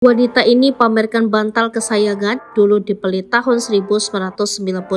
Wanita ini pamerkan bantal kesayangan dulu dibeli tahun 1998.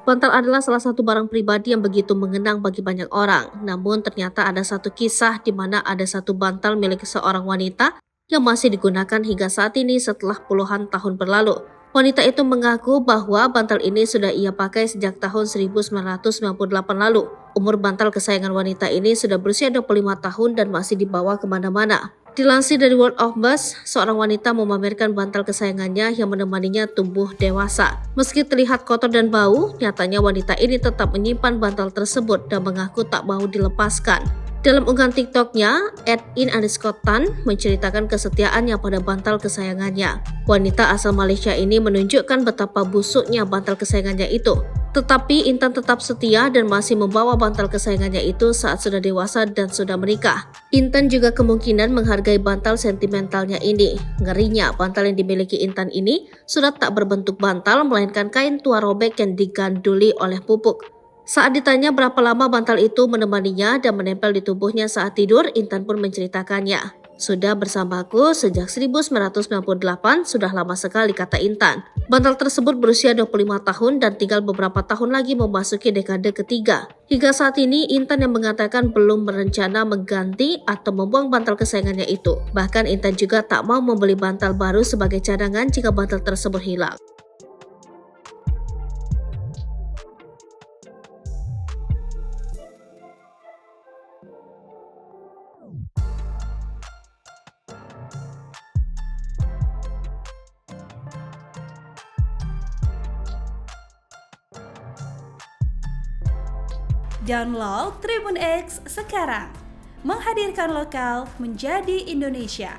Bantal adalah salah satu barang pribadi yang begitu mengenang bagi banyak orang. Namun ternyata ada satu kisah di mana ada satu bantal milik seorang wanita yang masih digunakan hingga saat ini setelah puluhan tahun berlalu. Wanita itu mengaku bahwa bantal ini sudah ia pakai sejak tahun 1998 lalu. Umur bantal kesayangan wanita ini sudah berusia 25 tahun dan masih dibawa kemana-mana. Dilansir dari World of Buzz, seorang wanita memamerkan bantal kesayangannya yang menemaninya tumbuh dewasa. Meski terlihat kotor dan bau, nyatanya wanita ini tetap menyimpan bantal tersebut dan mengaku tak mau dilepaskan. Dalam unggahan TikToknya, @in_tan menceritakan kesetiaannya pada bantal kesayangannya. Wanita asal Malaysia ini menunjukkan betapa busuknya bantal kesayangannya itu. Tetapi Intan tetap setia dan masih membawa bantal kesayangannya itu saat sudah dewasa dan sudah menikah. Intan juga kemungkinan menghargai bantal sentimentalnya ini. Ngerinya, bantal yang dimiliki Intan ini sudah tak berbentuk bantal, melainkan kain tua robek yang diganduli oleh pupuk. Saat ditanya berapa lama bantal itu menemaninya dan menempel di tubuhnya saat tidur, Intan pun menceritakannya. Sudah bersamaku sejak 1998, sudah lama sekali, kata Intan. Bantal tersebut berusia 25 tahun dan tinggal beberapa tahun lagi memasuki dekade ketiga. Hingga saat ini, Intan yang mengatakan belum berencana mengganti atau membuang bantal kesayangannya itu. Bahkan Intan juga tak mau membeli bantal baru sebagai cadangan jika bantal tersebut hilang. Download Tribun X sekarang, menghadirkan lokal menjadi Indonesia.